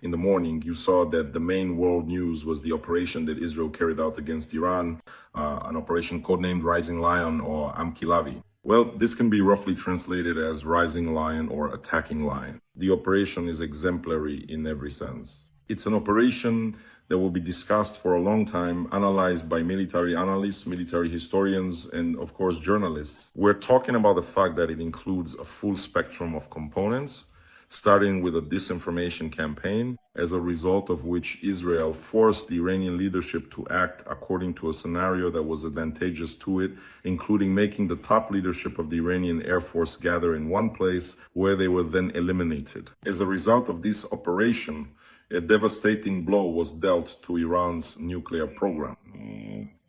in the morning, you saw that the main world news was the operation that Israel carried out against Iran, an operation codenamed Rising Lion or Amkilavi. Well, this can be roughly translated as Rising Lion or Attacking Lion. The operation is exemplary in every sense. It's an operation that will be discussed for a long time, analyzed by military analysts, military historians, and of course journalists. We're talking about the fact that it includes a full spectrum of components, starting with a disinformation campaign, as a result of which Israel forced the Iranian leadership to act according to a scenario that was advantageous to it, including making the top leadership of the Iranian Air Force gather in one place where they were then eliminated. As a result of this operation, a devastating blow was dealt to Iran's nuclear program.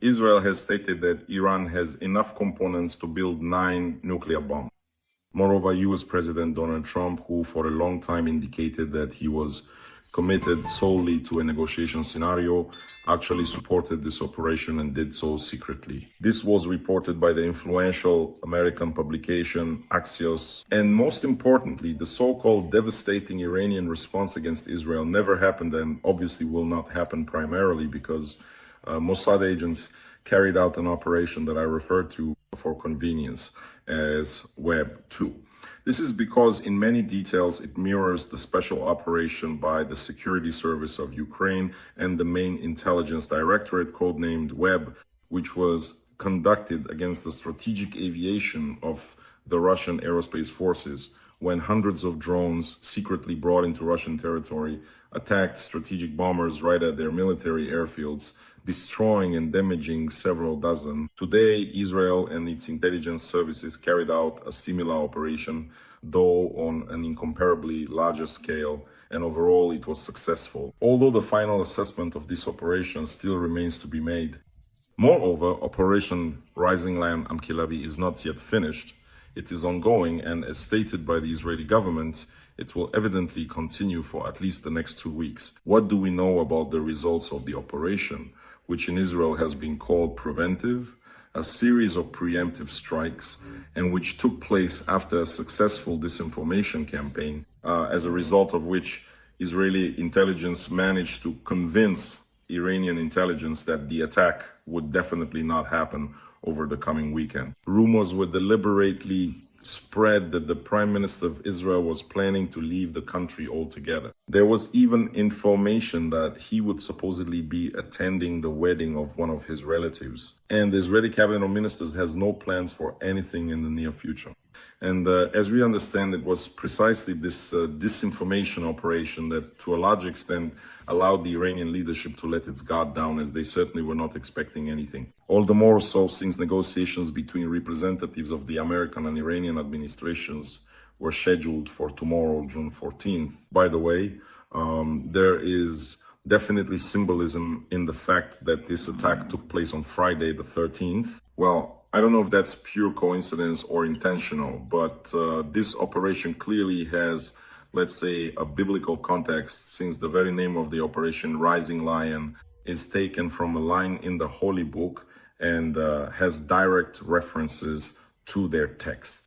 Israel has stated that Iran has enough components to build 9 nuclear bombs. Moreover, US President Donald Trump, who for a long time indicated that he was committed solely to a negotiation scenario, actually supported this operation and did so secretly. This was reported by the influential American publication Axios. And most importantly, the so-called devastating Iranian response against Israel never happened and obviously will not happen, primarily because Mossad agents carried out an operation that I referred to for convenience as Web 2. This is because in many details it mirrors the special operation by the Security Service of Ukraine and the main intelligence directorate, codenamed Web, which was conducted against the strategic aviation of the Russian aerospace forces when hundreds of drones secretly brought into Russian territory attacked strategic bombers right at their military airfields, destroying and damaging several dozen. Today, Israel and its intelligence services carried out a similar operation, though on an incomparably larger scale, and overall it was successful, although the final assessment of this operation still remains to be made. Moreover, Operation Rising Lion Amkilavi is not yet finished. It is ongoing, and as stated by the Israeli government, it will evidently continue for at least the next 2 weeks. What do we know about the results of the operation, which in Israel has been called preventive, a series of preemptive strikes, and which took place after a successful disinformation campaign, as a result of which Israeli intelligence managed to convince Iranian intelligence that the attack would definitely not happen over the coming weekend. Rumors were deliberately spread that the Prime Minister of Israel was planning to leave the country altogether. There was even information that he would supposedly be attending the wedding of one of his relatives. And the Israeli cabinet of ministers has no plans for anything in the near future. And as we understand, it was precisely this disinformation operation that, to a large extent, allowed the Iranian leadership to let its guard down, as they certainly were not expecting anything. All the more so since negotiations between representatives of the American and Iranian administrations were scheduled for tomorrow, June 14th. By the way, there is definitely symbolism in the fact that this attack took place on Friday the 13th. Well, I don't know if that's pure coincidence or intentional, but this operation clearly has, let's say, a biblical context, since the very name of the operation, Rising Lion, is taken from a line in the Holy Book and has direct references to their text.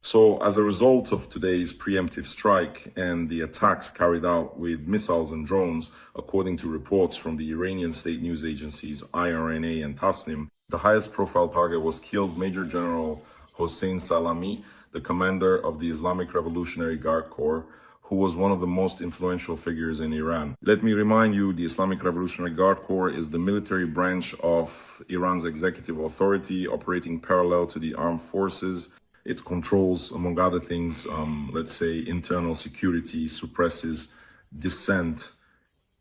So as a result of today's preemptive strike and the attacks carried out with missiles and drones, according to reports from the Iranian state news agencies IRNA and Tasnim, the highest profile target was killed Major General Hossein Salami, the commander of the Islamic Revolutionary Guard Corps, who was one of the most influential figures in Iran. Let me remind you, the Islamic Revolutionary Guard Corps is the military branch of Iran's executive authority, operating parallel to the armed forces. It controls, among other things, let's say, internal security, suppresses dissent,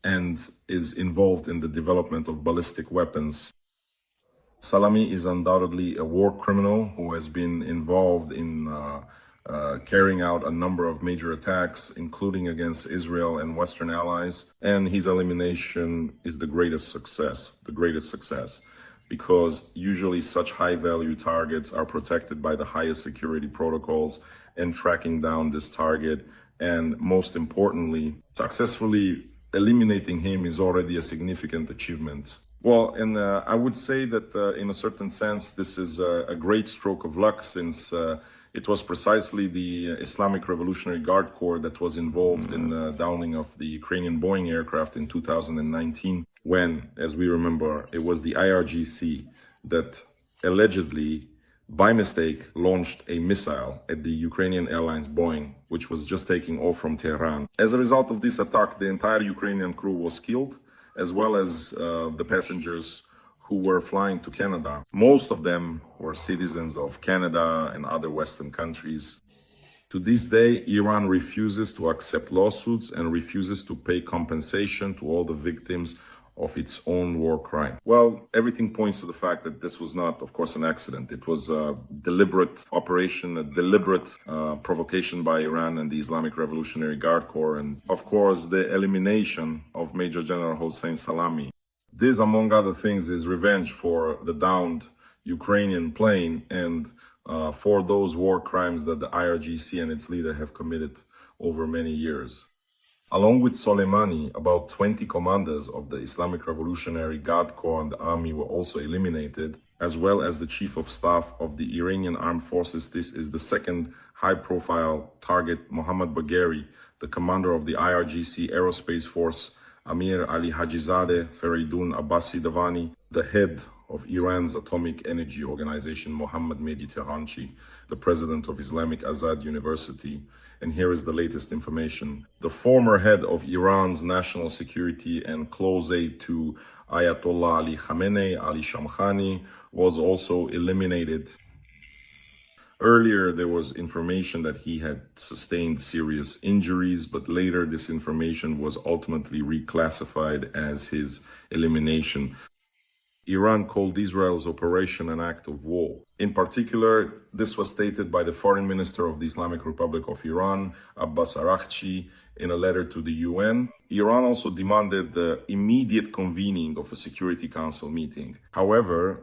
and is involved in the development of ballistic weapons. Salami is undoubtedly a war criminal who has been involved in carrying out a number of major attacks, including against Israel and Western allies. And his elimination is the greatest success, because usually such high-value targets are protected by the highest security protocols, and tracking down this target and, most importantly, successfully eliminating him is already a significant achievement. Well, and I would say that in a certain sense, this is a great stroke of luck, since It was precisely the Islamic Revolutionary Guard Corps that was involved in the downing of the Ukrainian Boeing aircraft in 2019, when, as we remember, it was the IRGC that allegedly, by mistake, launched a missile at the Ukrainian Airlines Boeing, which was just taking off from Tehran. As a result of this attack, the entire Ukrainian crew was killed, as well as the passengers who were flying to Canada. Most of them were citizens of Canada and other Western countries. To this day, Iran refuses to accept lawsuits and refuses to pay compensation to all the victims of its own war crime. Well, everything points to the fact that this was not, of course, an accident. It was a deliberate operation, a deliberate provocation by Iran and the Islamic Revolutionary Guard Corps, and, of course, the elimination of Major General Hossein Salami. This, among other things, is revenge for the downed Ukrainian plane and for those war crimes that the IRGC and its leader have committed over many years. Along with Soleimani, about 20 commanders of the Islamic Revolutionary Guard Corps and the army were also eliminated, as well as the chief of staff of the Iranian armed forces. This is the second high-profile target, Mohammad Bagheri, the commander of the IRGC Aerospace Force, Amir Ali Hajizadeh, Feridun Abbasi Davani, the head of Iran's atomic energy organization, Mohammad Mehdi Tehranchi, the president of Islamic Azad University. And here is the latest information. The former head of Iran's national security and close aide to Ayatollah Ali Khamenei, Ali Shamkhani, was also eliminated. Earlier, there was information that he had sustained serious injuries, but later this information was ultimately reclassified as his elimination. Iran called Israel's operation an act of war. In particular, this was stated by the Foreign Minister of the Islamic Republic of Iran, Abbas Araghchi, in a letter to the UN. Iran also demanded the immediate convening of a Security Council meeting. However,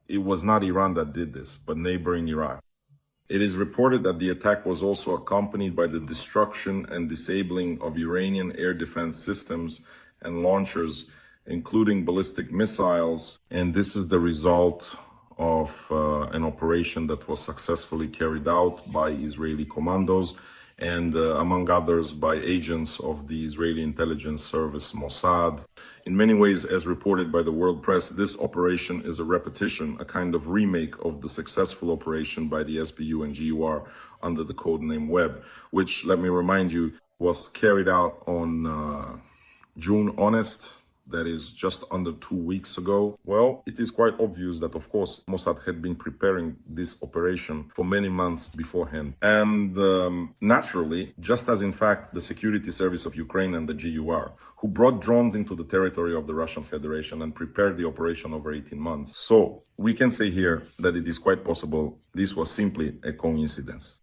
it was not Iran that did this, but neighboring Iraq. It is reported that the attack was also accompanied by the destruction and disabling of Iranian air defense systems and launchers, including ballistic missiles. And this is the result of an operation that was successfully carried out by Israeli commandos and among others by agents of the Israeli intelligence service Mossad. In many ways, as reported by the world press, this operation is a repetition, a kind of remake of the successful operation by the SBU and GUR under the codename Web, which, let me remind you, was carried out on June Honest, that is just under 2 weeks ago. Well, it is quite obvious that, of course, Mossad had been preparing this operation for many months beforehand. And naturally, just as in fact the Security Service of Ukraine and the GUR, who brought drones into the territory of the Russian Federation and prepared the operation over 18 months. So we can say here that it is quite possible this was simply a coincidence.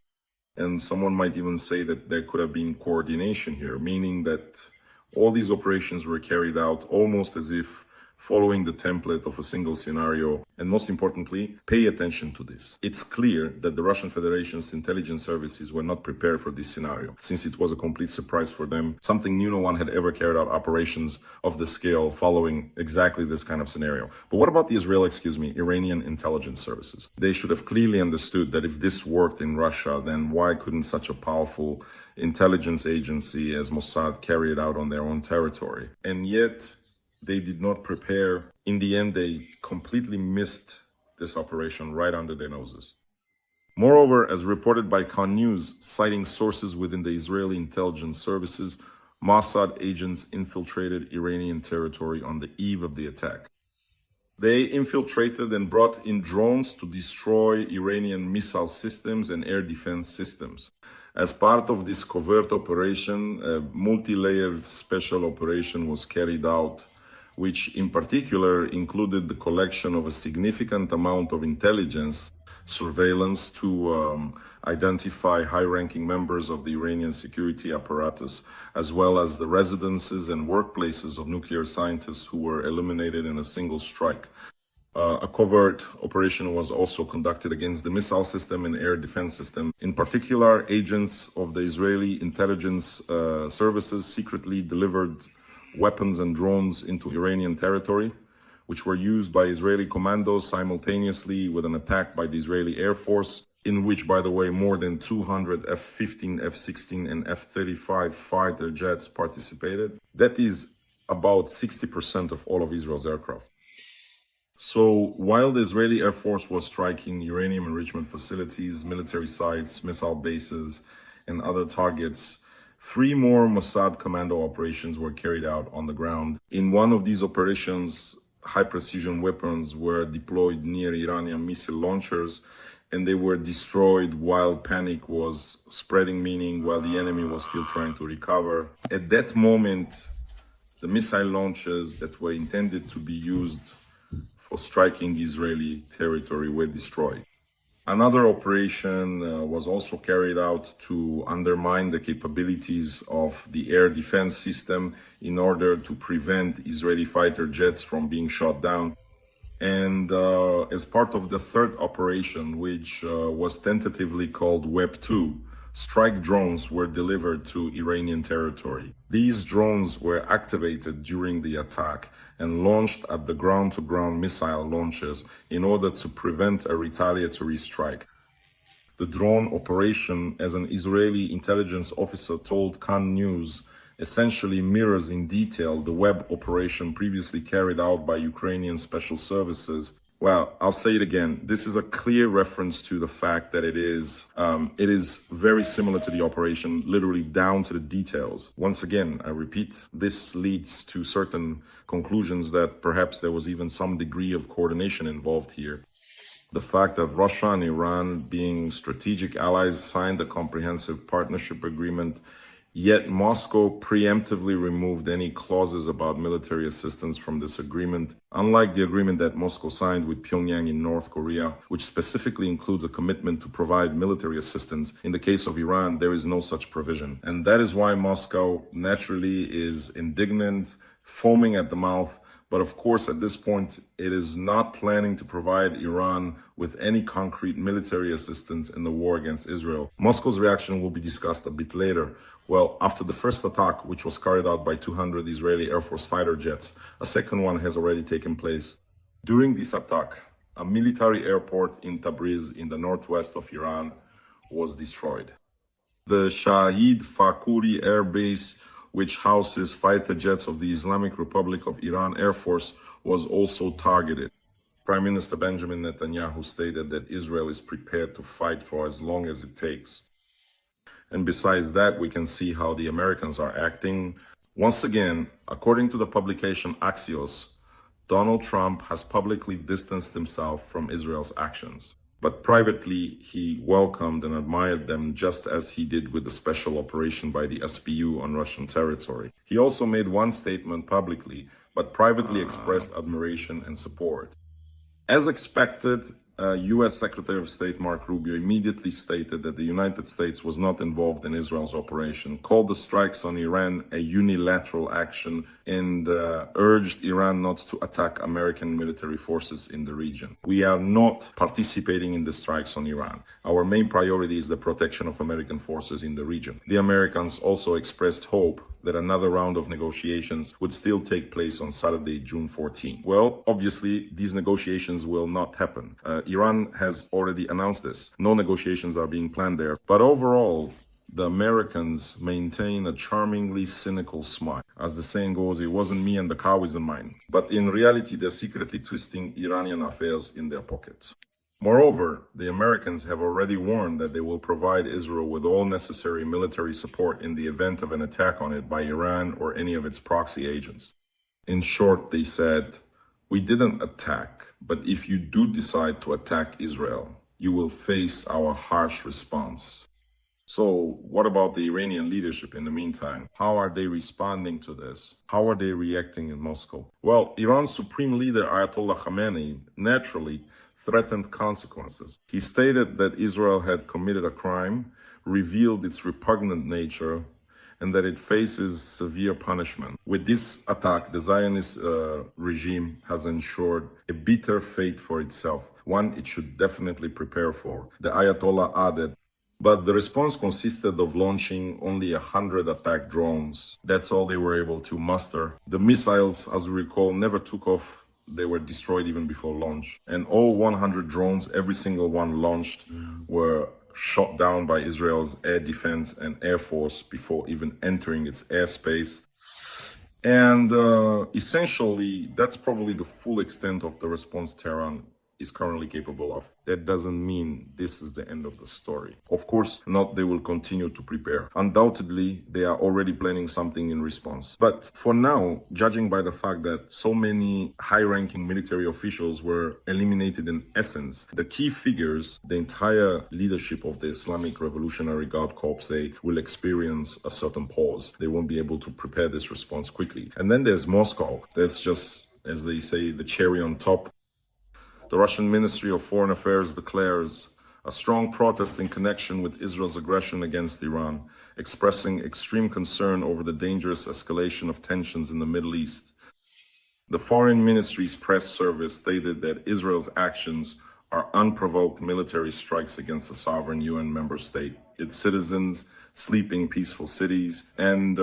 And someone might even say that there could have been coordination here, meaning that all these operations were carried out almost as if following the template of a single scenario. And most importantly, pay attention to this. It's clear that the Russian Federation's intelligence services were not prepared for this scenario, since it was a complete surprise for them, something new. No one had ever carried out operations of this scale following exactly this kind of scenario. But what about the Iranian intelligence services? They should have clearly understood that if this worked in Russia, then why couldn't such a powerful intelligence agency as Mossad carry it out on their own territory? And yet, they did not prepare. In the end, they completely missed this operation right under their noses. Moreover, as reported by Khan News, citing sources within the Israeli intelligence services, Mossad agents infiltrated Iranian territory on the eve of the attack. They infiltrated and brought in drones to destroy Iranian missile systems and air defense systems. As part of this covert operation, a multi-layered special operation was carried out, which in particular included the collection of a significant amount of intelligence surveillance to identify high-ranking members of the Iranian security apparatus, as well as the residences and workplaces of nuclear scientists who were eliminated in a single strike. A covert operation was also conducted against the missile system and air defense system. In particular, agents of the Israeli intelligence services secretly delivered weapons and drones into Iranian territory, which were used by Israeli commandos simultaneously with an attack by the Israeli Air Force. in which, by the way, more than 200 F-15, F-16, and F-35 fighter jets participated. That is about 60% of all of Israel's aircraft. So while the Israeli Air Force was striking uranium enrichment facilities, military sites, missile bases, and other targets, 3 more Mossad commando operations were carried out on the ground. In one of these operations, high-precision weapons were deployed near Iranian missile launchers, and they were destroyed while panic was spreading, meaning while the enemy was still trying to recover. At that moment, the missile launches that were intended to be used for striking Israeli territory were destroyed. Another operation was also carried out to undermine the capabilities of the air defense system in order to prevent Israeli fighter jets from being shot down. And as part of the third operation, which was tentatively called Web 2, strike drones were delivered to Iranian territory. These drones were activated during the attack and launched at the ground-to-ground missile launches in order to prevent a retaliatory strike. The drone operation, as an Israeli intelligence officer told Kan News, essentially mirrors in detail the web operation previously carried out by Ukrainian special services. Well, I'll say it again. This is a clear reference to the fact that it is very similar to the operation, literally down to the details. Once again, I repeat, this leads to certain conclusions that perhaps there was even some degree of coordination involved here. The fact that Russia and Iran, being strategic allies, signed a comprehensive partnership agreement, yet Moscow preemptively removed any clauses about military assistance from this agreement, unlike the agreement that Moscow signed with Pyongyang in North Korea, which specifically includes a commitment to provide military assistance. In the case of Iran, there is no such provision. And that is why Moscow naturally is indignant, foaming at the mouth. But of course, at this point, it is not planning to provide Iran with any concrete military assistance in the war against Israel. Moscow's reaction will be discussed a bit later. Well, after the first attack, which was carried out by 200 Israeli Air Force fighter jets, a second one has already taken place. During this attack, a military airport in Tabriz, in the northwest of Iran, was destroyed. The Shahid Fakhuri Air Base, which houses fighter jets of the Islamic Republic of Iran Air Force, was also targeted. Prime Minister Benjamin Netanyahu stated that Israel is prepared to fight for as long as it takes. And besides that, we can see how the Americans are acting. Once again, according to the publication Axios, Donald Trump has publicly distanced himself from Israel's actions. But privately, he welcomed and admired them, just as he did with the special operation by the SBU on Russian territory. He also made one statement publicly, but privately expressed admiration and support. As expected, U.S. Secretary of State Mark Rubio immediately stated that the United States was not involved in Israel's operation, called the strikes on Iran a unilateral action, and urged Iran not to attack American military forces in the region. We are not participating in the strikes on Iran. Our main priority is the protection of American forces in the region. The Americans also expressed hope that another round of negotiations would still take place on Saturday, June 14. Well, obviously, these negotiations will not happen. Iran has already announced this. No negotiations are being planned there. But overall, the Americans maintain a charmingly cynical smile. As the saying goes, it wasn't me and the cow isn't mine. But in reality, they're secretly twisting Iranian affairs in their pockets. Moreover, the Americans have already warned that they will provide Israel with all necessary military support in the event of an attack on it by Iran or any of its proxy agents. In short, they said, "We didn't attack, but if you do decide to attack Israel, you will face our harsh response." So what about the Iranian leadership in the meantime? How are they responding to this? How are they reacting in Moscow? Well, Iran's supreme leader Ayatollah Khamenei naturally threatened consequences. He stated that Israel had committed a crime, revealed its repugnant nature, and that it faces severe punishment. With this attack, the Zionist regime has ensured a bitter fate for itself, one it should definitely prepare for. The Ayatollah added, but the response consisted of launching only 100 attack drones. That's all they were able to muster. The missiles, as we recall, never took off they were destroyed even before launch. And all 100 drones, every single one launched, were shot down by Israel's air defense and air force before even entering its airspace. And essentially, that's probably the full extent of the response Tehran is currently capable of. That doesn't mean this is the end of the story. Of course not, they will continue to prepare. Undoubtedly, they are already planning something in response. But for now, judging by the fact that so many high-ranking military officials were eliminated in essence, the key figures, the entire leadership of the Islamic Revolutionary Guard Corps, say, will experience a certain pause. They won't be able to prepare this response quickly. And then there's Moscow. That's just, as they say, the cherry on top. The Russian Ministry of Foreign Affairs declares a strong protest in connection with Israel's aggression against Iran, expressing extreme concern over the dangerous escalation of tensions in the Middle East. The Foreign Ministry's press service stated that Israel's actions are unprovoked military strikes against a sovereign UN member state, its citizens, sleeping peaceful cities, and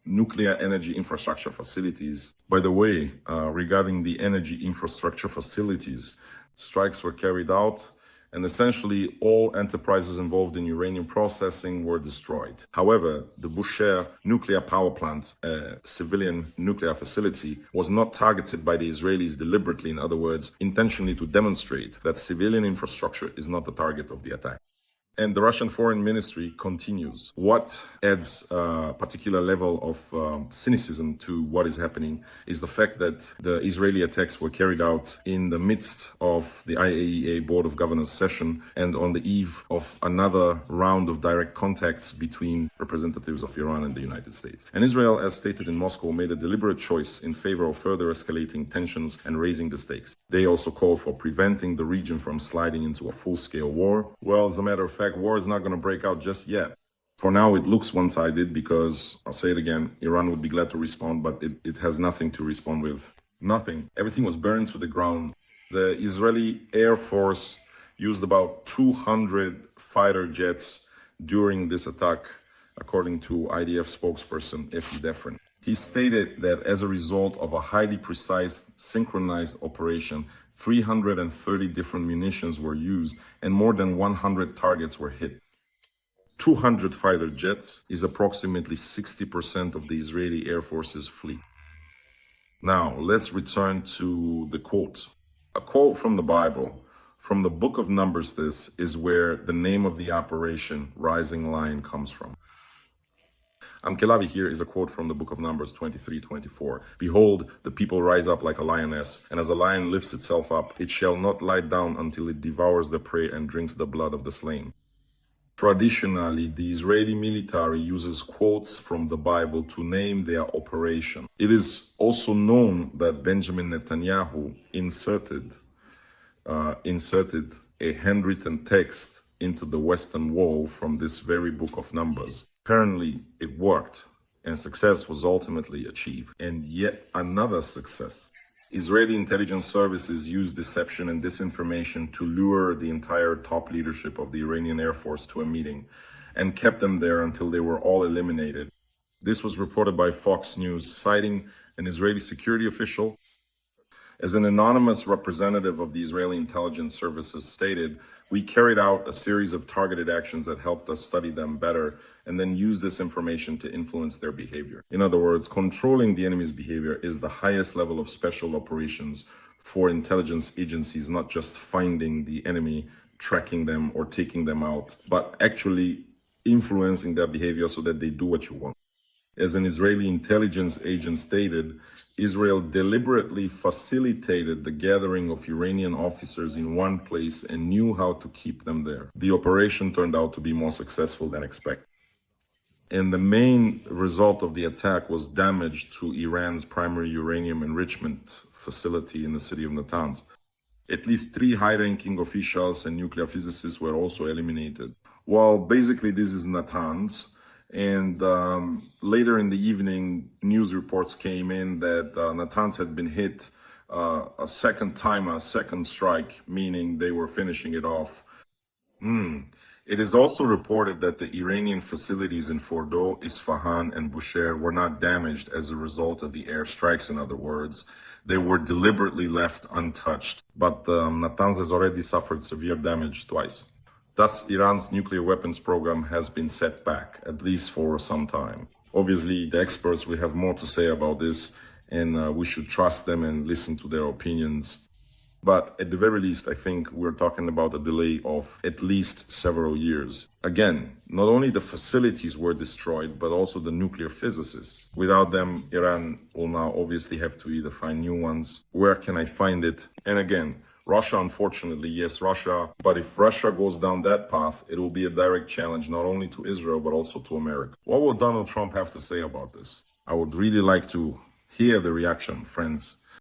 nuclear energy infrastructure facilities. By the way, regarding the energy infrastructure facilities, strikes were carried out, and essentially all enterprises involved in uranium processing were destroyed. However, the Bushehr nuclear power plant, a civilian nuclear facility, was not targeted by the Israelis deliberately, in other words, intentionally, to demonstrate that civilian infrastructure is not the target of the attack. And the Russian Foreign Ministry continues. What adds a particular level of cynicism to what is happening is the fact that the Israeli attacks were carried out in the midst of the IAEA Board of Governors session and on the eve of another round of direct contacts between representatives of Iran and the United States. And Israel, as stated in Moscow, made a deliberate choice in favor of further escalating tensions and raising the stakes. They also called for preventing the region from sliding into a full-scale war. Well, as a matter of fact, war is not going to break out just yet. For now, it looks one-sided because, I'll say it again, Iran would be glad to respond, but it has nothing to respond with. Nothing. Everything was burned to the ground. The Israeli Air Force used about 200 fighter jets during this attack, according to IDF spokesperson Efi Defrin. He stated that as a result of a highly precise, synchronized operation, 330 different munitions were used and more than 100 targets were hit. 200 fighter jets is approximately 60% of the Israeli Air Force's fleet. Now, let's return to the quote. A quote from the Bible. From the book of Numbers, this is where the name of the operation, Rising Lion, comes from. Amkelavi here is a quote from the book of Numbers 23:24. Behold, the people rise up like a lioness, and as a lion lifts itself up, it shall not lie down until it devours the prey and drinks the blood of the slain. Traditionally, the Israeli military uses quotes from the Bible to name their operation. It is also known that Benjamin Netanyahu inserted a handwritten text into the Western Wall from this very book of Numbers. Apparently, it worked, and success was ultimately achieved. And yet another success. Israeli intelligence services used deception and disinformation to lure the entire top leadership of the Iranian Air Force to a meeting and kept them there until they were all eliminated. This was reported by Fox News, citing an Israeli security official. As an anonymous representative of the Israeli intelligence services stated, we carried out a series of targeted actions that helped us study them better and then use this information to influence their behavior. In other words, controlling the enemy's behavior is the highest level of special operations for intelligence agencies, not just finding the enemy, tracking them, or taking them out, but actually influencing their behavior so that they do what you want. As an Israeli intelligence agent stated, Israel deliberately facilitated the gathering of Iranian officers in one place and knew how to keep them there. The operation turned out to be more successful than expected. And the main result of the attack was damage to Iran's primary uranium enrichment facility in the city of Natanz. At least 3 high-ranking officials and nuclear physicists were also eliminated. Well, basically this is Natanz. And later in the evening, news reports came in that Natanz had been hit a second strike, meaning they were finishing it off. It is also reported that the Iranian facilities in Fordo, Isfahan, and Bushehr were not damaged as a result of the airstrikes, in other words. They were deliberately left untouched. But Natanz has already suffered severe damage twice. Thus, Iran's nuclear weapons program has been set back, at least for some time. Obviously, the experts will have more to say about this, and we should trust them and listen to their opinions. But at the very least, I think we're talking about a delay of at least several years. Again, not only the facilities were destroyed, but also the nuclear physicists. Without them, Iran will now obviously have to either find new ones. Where can I find it? And again, Russia, unfortunately, yes, Russia. But if Russia goes down that path, it will be a direct challenge not only to Israel, but also to America. What will Donald Trump have to say about this? I would really like to hear the reaction, friends.